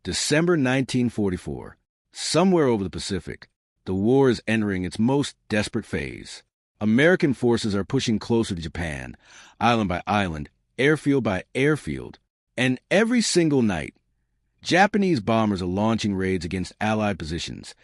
December 1944. Somewhere over the Pacific, the war is entering its most desperate phase. American forces are pushing closer to Japan, island by island, airfield by airfield, and every single night, Japanese bombers are launching raids against Allied positions,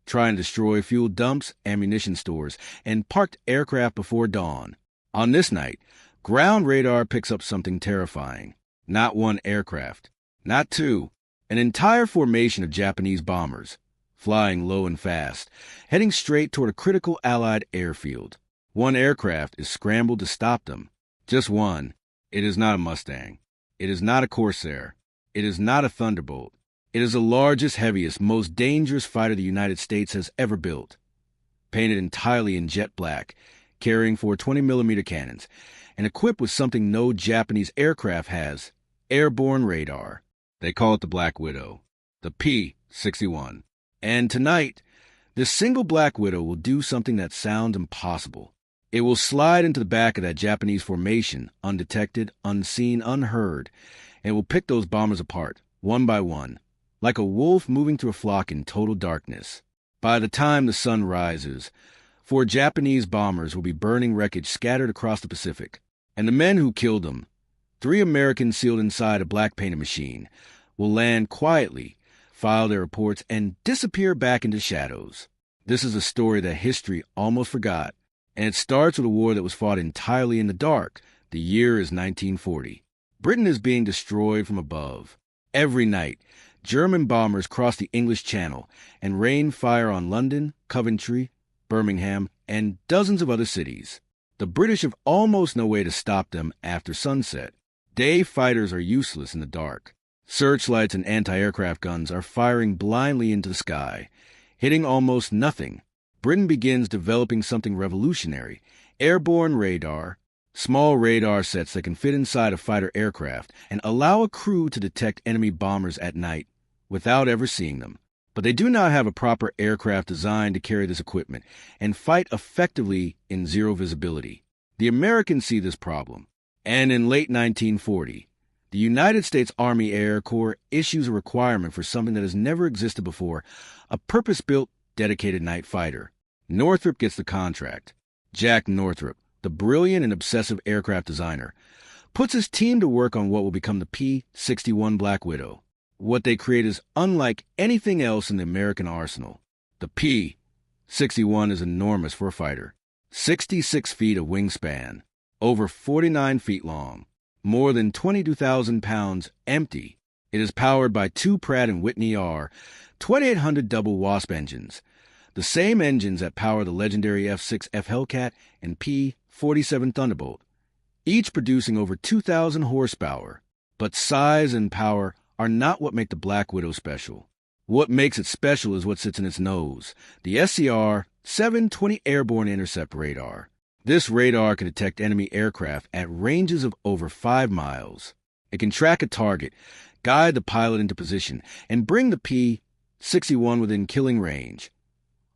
trying to destroy fuel dumps, ammunition stores, and parked aircraft before dawn. On this night, ground radar picks up something terrifying. Not one aircraft, not two, an entire formation of Japanese bombers, flying low and fast, heading straight toward a critical Allied airfield. One aircraft is scrambled to stop them. Just one. It is not a Mustang. It is not a Corsair. It is not a Thunderbolt. It is the largest, heaviest, most dangerous fighter the United States has ever built. Painted entirely in jet black, carrying 4 20mm cannons, and equipped with something no Japanese aircraft has, airborne radar. They call it the Black Widow, the P-61. And tonight, this single Black Widow will do something that sounds impossible. It will slide into the back of that Japanese formation, undetected, unseen, unheard, and it will pick those bombers apart, one by one, like a wolf moving through a flock in total darkness. By the time the sun rises, 4 Japanese bombers will be burning wreckage scattered across the Pacific, and the men who killed them, 3 Americans sealed inside a black painted machine, will land quietly, file their reports, and disappear back into shadows. This is a story that history almost forgot, and it starts with a war that was fought entirely in the dark. The year is 1940. Britain is being destroyed from above. Every night, German bombers cross the English Channel and rain fire on London, Coventry, Birmingham, and dozens of other cities. The British have almost no way to stop them after sunset. Day fighters are useless in the dark. Searchlights and anti-aircraft guns are firing blindly into the sky, hitting almost nothing. Britain begins developing something revolutionary, airborne radar, small radar sets that can fit inside a fighter aircraft and allow a crew to detect enemy bombers at night without ever seeing them. But they do not have a proper aircraft designed to carry this equipment and fight effectively in zero visibility. The Americans see this problem, and in late 1940, the United States Army Air Corps issues a requirement for something that has never existed before, a purpose-built, dedicated night fighter. Northrop gets the contract. Jack Northrop, the brilliant and obsessive aircraft designer, puts his team to work on what will become the P-61 Black Widow. What they create is unlike anything else in the American arsenal. The P-61 is enormous for a fighter. 66 feet of wingspan, over 49 feet long, more than 22,000 pounds empty. It is powered by 2 Pratt & Whitney R 2800 double Wasp engines, the same engines that power the legendary F-6F Hellcat and P-47 Thunderbolt, each producing over 2,000 horsepower. But size and power are not what make the Black Widow special. What makes it special is what sits in its nose, the SCR-720 Airborne Intercept Radar. This radar can detect enemy aircraft at ranges of over 5 miles. It can track a target, guide the pilot into position, and bring the P-61 within killing range,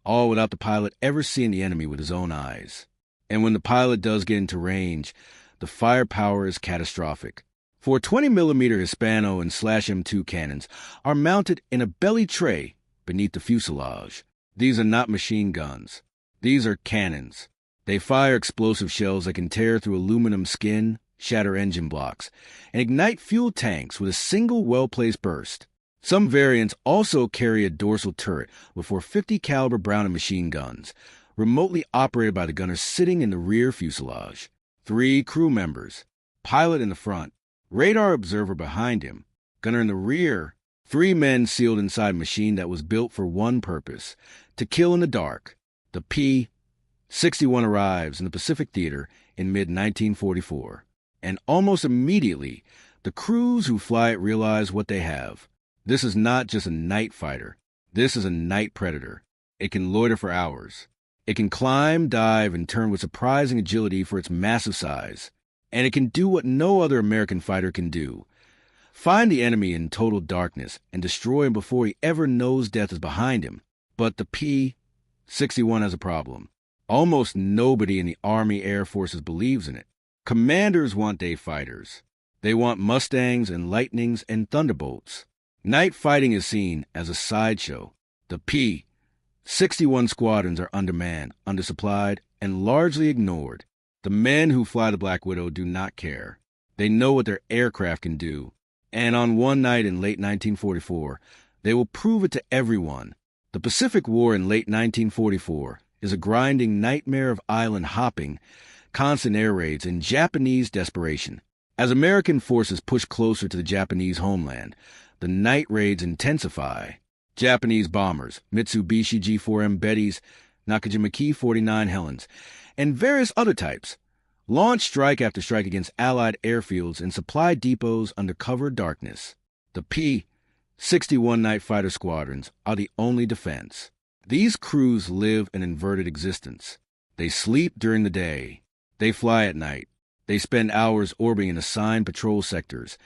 all without the pilot ever seeing the enemy with his own eyes. And when the pilot does get into range, the firepower is catastrophic. 4 20mm Hispano and /M2 cannons are mounted in a belly tray beneath the fuselage. These are not machine guns. These are cannons. They fire explosive shells that can tear through aluminum skin, shatter engine blocks, and ignite fuel tanks with a single well-placed burst. Some variants also carry a dorsal turret with 450 caliber Browning machine guns, remotely operated by the gunner sitting in the rear fuselage. 3 crew members, pilot in the front, radar observer behind him, gunner in the rear. 3 men sealed inside a machine that was built for one purpose, to kill in the dark. The P-61 arrives in the Pacific Theater in mid-1944, and almost immediately, the crews who fly it realize what they have. This is not just a night fighter. This is a night predator. It can loiter for hours. It can climb, dive, and turn with surprising agility for its massive size. And it can do what no other American fighter can do. Find the enemy in total darkness and destroy him before he ever knows death is behind him. But the P-61 has a problem. Almost nobody in the Army Air Forces believes in it. Commanders want day fighters. They want Mustangs and Lightnings and Thunderbolts. Night fighting is seen as a sideshow. The P-61 squadrons are undermanned, undersupplied, and largely ignored. The men who fly the Black Widow do not care. They know what their aircraft can do. And on one night in late 1944, they will prove it to everyone. The Pacific War in late 1944 is a grinding nightmare of island hopping, constant air raids, and Japanese desperation. As American forces push closer to the Japanese homeland, the night raids intensify. Japanese bombers, Mitsubishi G4M Bettys, Nakajima Ki-49 Helens, and various other types, launch strike after strike against Allied airfields and supply depots under cover of darkness. The P-61 night fighter squadrons are the only defense. These crews live an inverted existence. They sleep during the day. They fly at night. They spend hours orbiting in assigned patrol sectors,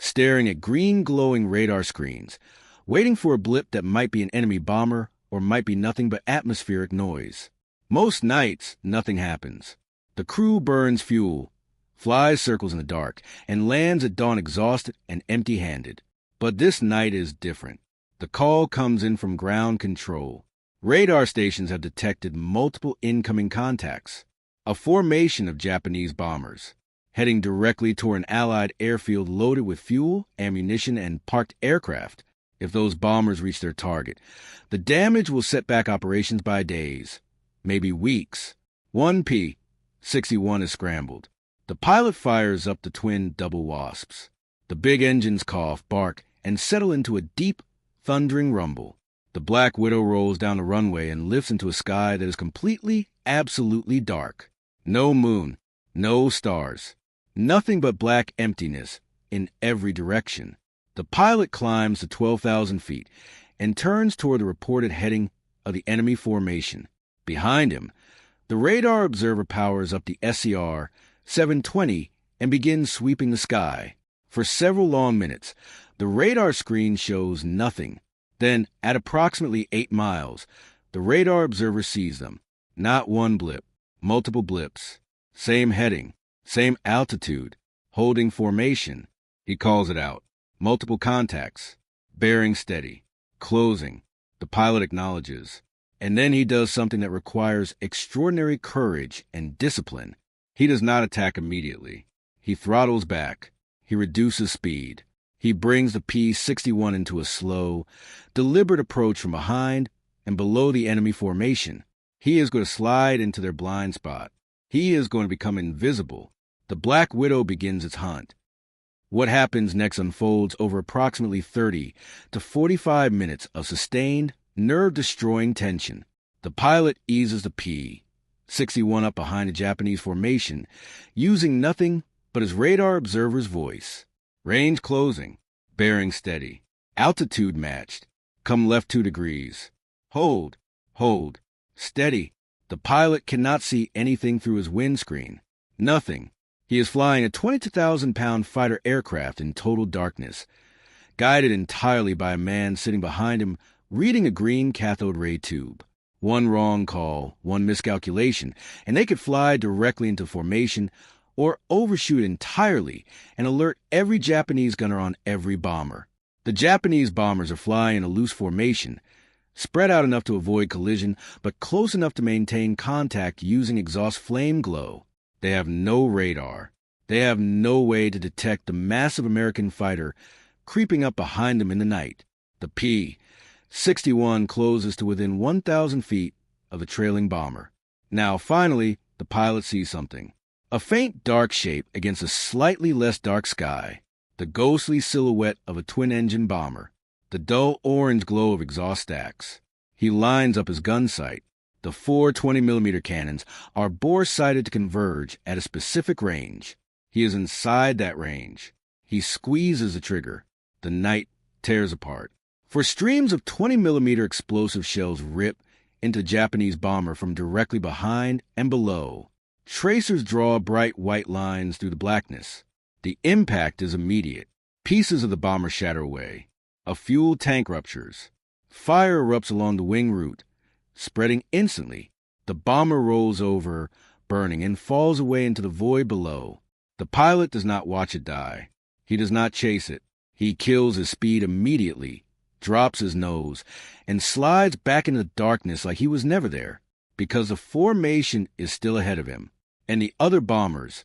staring at green glowing radar screens, waiting for a blip that might be an enemy bomber or might be nothing but atmospheric noise. Most nights, nothing happens. The crew burns fuel, flies circles in the dark, and lands at dawn exhausted and empty-handed. But this night is different. The call comes in from ground control. Radar stations have detected multiple incoming contacts. A formation of Japanese bombers, heading directly toward an Allied airfield loaded with fuel, ammunition, and parked aircraft. If those bombers reach their target, the damage will set back operations by days, maybe weeks. One P-61 is scrambled. The pilot fires up the twin double wasps. The big engines cough, bark, and settle into a deep, thundering rumble. The Black Widow rolls down the runway and lifts into a sky that is completely, absolutely dark. No moon, no stars, nothing but black emptiness in every direction. The pilot climbs to 12,000 feet and turns toward the reported heading of the enemy formation. Behind him, the radar observer powers up the SCR-720 and begins sweeping the sky. For several long minutes, the radar screen shows nothing. Then, at approximately 8 miles, the radar observer sees them. Not one blip, multiple blips. Same heading, same altitude, holding formation. He calls it out. Multiple contacts. Bearing steady. Closing. The pilot acknowledges. And then he does something that requires extraordinary courage and discipline. He does not attack immediately. He throttles back. He reduces speed. He brings the P-61 into a slow, deliberate approach from behind and below the enemy formation. He is going to slide into their blind spot. He is going to become invisible. The Black Widow begins its hunt. What happens next unfolds over approximately 30 to 45 minutes of sustained, nerve-destroying tension. The pilot eases the P-61 up behind the Japanese formation, using nothing but his radar observer's voice. Range closing. Bearing steady. Altitude matched. Come left 2 degrees. Hold. Hold. Steady. The pilot cannot see anything through his windscreen. Nothing. He is flying a 22,000-pound fighter aircraft in total darkness, guided entirely by a man sitting behind him reading a green cathode ray tube. One wrong call, one miscalculation, and they could fly directly into formation or overshoot entirely and alert every Japanese gunner on every bomber. The Japanese bombers are flying in a loose formation, spread out enough to avoid collision, but close enough to maintain contact using exhaust flame glow. They have no radar. They have no way to detect the massive American fighter creeping up behind them in the night. The P-61 closes to within 1,000 feet of the trailing bomber. Now, finally, the pilot sees something. A faint dark shape against a slightly less dark sky. The ghostly silhouette of a twin-engine bomber. The dull orange glow of exhaust stacks. He lines up his gun sight. The 4 20mm cannons are bore-sighted to converge at a specific range. He is inside that range. He squeezes the trigger. The night tears apart. For streams of 20mm explosive shells rip into the Japanese bomber from directly behind and below. Tracers draw bright white lines through the blackness. The impact is immediate. Pieces of the bomber shatter away. A fuel tank ruptures. Fire erupts along the wing route, spreading instantly. The bomber rolls over, burning, and falls away into the void below. The pilot does not watch it die. He does not chase it. He kills his speed immediately, drops his nose, and slides back into the darkness like he was never there, because the formation is still ahead of him, and the other bombers,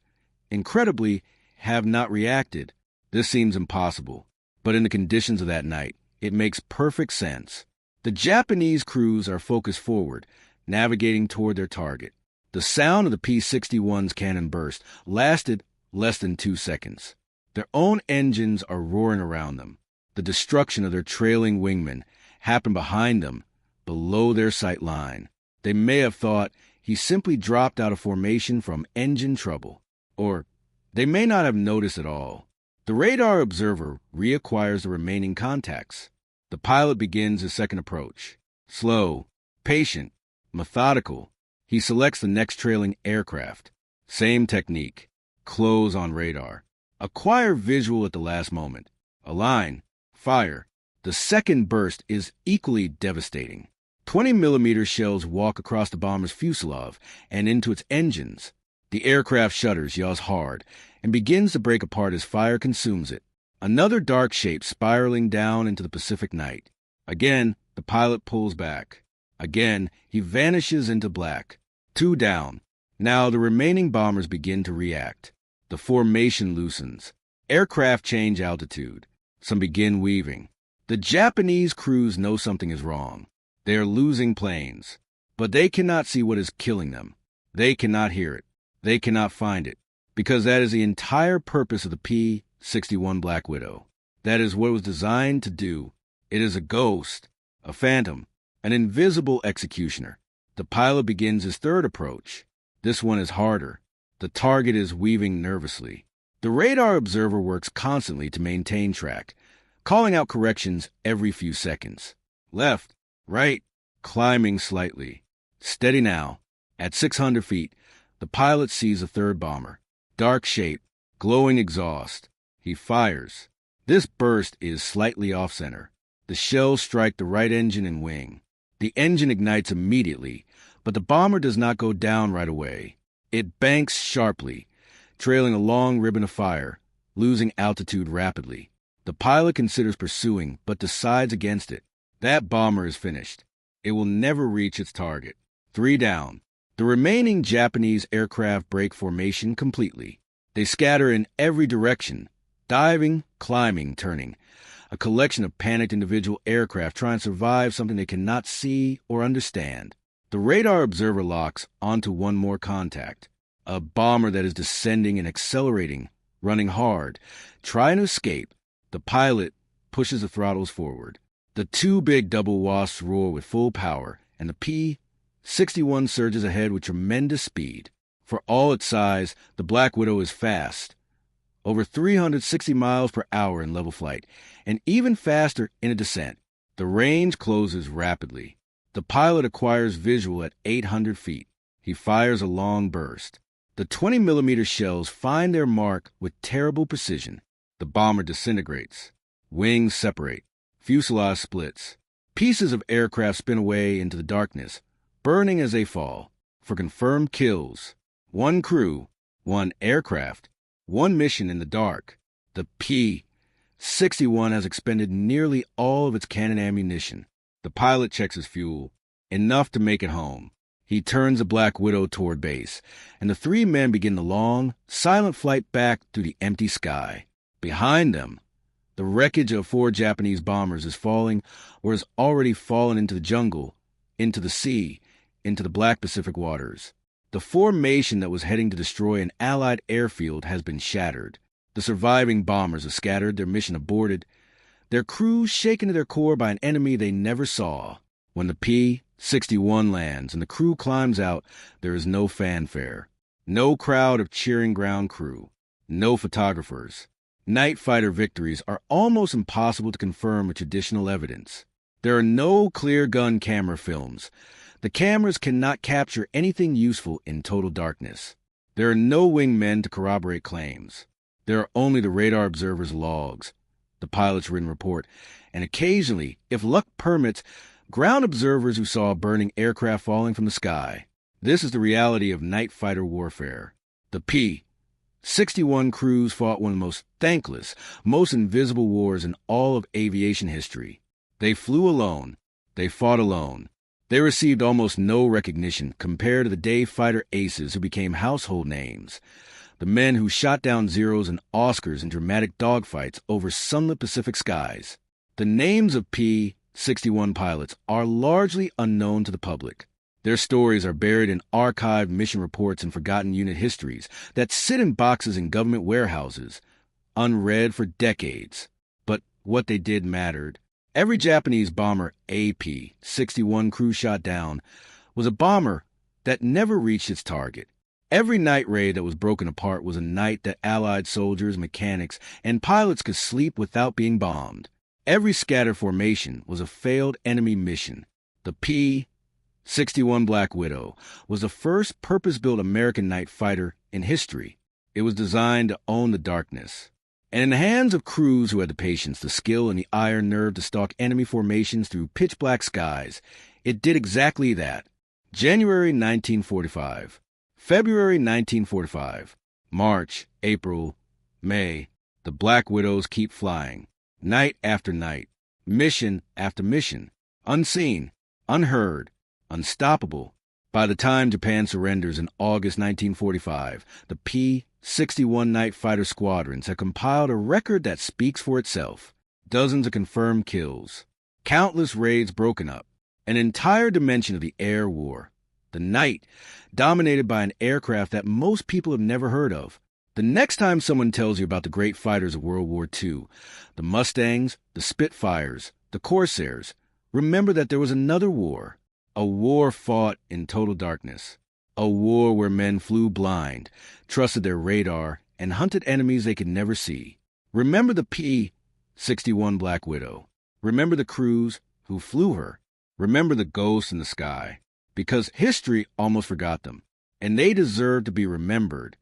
incredibly, have not reacted. This seems impossible, but in the conditions of that night, it makes perfect sense. The Japanese crews are focused forward, navigating toward their target. The sound of the P-61's cannon burst lasted less than 2 seconds. Their own engines are roaring around them. The destruction of their trailing wingmen happened behind them, below their sight line. They may have thought he simply dropped out of formation from engine trouble. Or they may not have noticed at all. The radar observer reacquires the remaining contacts. The pilot begins his second approach. Slow, patient, methodical. He selects the next trailing aircraft. Same technique. Close on radar. Acquire visual at the last moment. Align. Fire. The second burst is equally devastating. 20mm shells walk across the bomber's fuselage and into its engines. The aircraft shudders, yaws hard, and begins to break apart as fire consumes it. Another dark shape spiraling down into the Pacific night. Again, the pilot pulls back. Again, he vanishes into black. 2 down. Now the remaining bombers begin to react. The formation loosens. Aircraft change altitude. Some begin weaving. The Japanese crews know something is wrong. They are losing planes. But they cannot see what is killing them. They cannot hear it. They cannot find it. Because that is the entire purpose of the P-61 Black Widow. That is what it was designed to do. It is a ghost, a phantom, an invisible executioner. The pilot begins his third approach. This one is harder. The target is weaving nervously. The radar observer works constantly to maintain track, calling out corrections every few seconds. Left, right, climbing slightly. Steady now. At 600 feet, the pilot sees a third bomber. Dark shape, glowing exhaust. He fires. This burst is slightly off-center. The shells strike the right engine and wing. The engine ignites immediately, but the bomber does not go down right away. It banks sharply, trailing a long ribbon of fire, losing altitude rapidly. The pilot considers pursuing, but decides against it. That bomber is finished. It will never reach its target. 3 down. The remaining Japanese aircraft break formation completely. They scatter in every direction, diving, climbing, turning. A collection of panicked individual aircraft trying to survive something they cannot see or understand. The radar observer locks onto one more contact. A bomber that is descending and accelerating, running hard, trying to escape. The pilot pushes the throttles forward. The 2 big double wasps roar with full power, and the P-61 surges ahead with tremendous speed. For all its size, the Black Widow is fast. Over 360 miles per hour in level flight, and even faster in a descent. The range closes rapidly. The pilot acquires visual at 800 feet. He fires a long burst. The 20mm shells find their mark with terrible precision. The bomber disintegrates. Wings separate. Fuselage splits. Pieces of aircraft spin away into the darkness, burning as they fall. For confirmed kills, 1 crew, 1 aircraft, 1 mission in the dark. The P-61 has expended nearly all of its cannon ammunition. The pilot checks his fuel, enough to make it home. He turns the Black Widow toward base, and the 3 men begin the long, silent flight back through the empty sky. Behind them, the wreckage of 4 Japanese bombers is falling or has already fallen into the jungle, into the sea, into the black Pacific waters. The formation that was heading to destroy an Allied airfield has been shattered. The surviving bombers are scattered, their mission aborted, their crews shaken to their core by an enemy they never saw. When the P-61 lands and the crew climbs out, there is no fanfare, no crowd of cheering ground crew, no photographers. Night fighter victories are almost impossible to confirm with traditional evidence. There are no clear gun camera films. The cameras cannot capture anything useful in total darkness. There are no wingmen to corroborate claims. There are only the radar observer's logs, the pilot's written report, and occasionally, if luck permits, ground observers who saw burning aircraft falling from the sky. This is the reality of night fighter warfare. The 61 crews fought one of the most thankless, most invisible wars in all of aviation history. They flew alone. They fought alone. They received almost no recognition compared to the day fighter aces who became household names. The men who shot down Zeros and Oscars in dramatic dogfights over sunlit Pacific skies. The names of P-61 pilots are largely unknown to the public. Their stories are buried in archived mission reports and forgotten unit histories that sit in boxes in government warehouses, unread for decades. But what they did mattered. Every Japanese bomber AP-61 crew shot down was a bomber that never reached its target. Every night raid that was broken apart was a night that Allied soldiers, mechanics, and pilots could sleep without being bombed. Every scattered formation was a failed enemy mission. The P-61 Black Widow was the first purpose-built American night fighter in history. It was designed to own the darkness. And in the hands of crews who had the patience, the skill, and the iron nerve to stalk enemy formations through pitch-black skies, it did exactly that. January 1945. February 1945, March, April, May, the Black Widows keep flying, night after night, mission after mission, unseen, unheard, unstoppable. By the time Japan surrenders in August 1945, the P-61 night fighter squadrons have compiled a record that speaks for itself. Dozens of confirmed kills, countless raids broken up, an entire dimension of the air war. The night, dominated by an aircraft that most people have never heard of. The next time someone tells you about the great fighters of World War II, the Mustangs, the Spitfires, the Corsairs, remember that there was another war. A war fought in total darkness. A war where men flew blind, trusted their radar, and hunted enemies they could never see. Remember the P-61 Black Widow. Remember the crews who flew her. Remember the ghosts in the sky. Because history almost forgot them, and they deserve to be remembered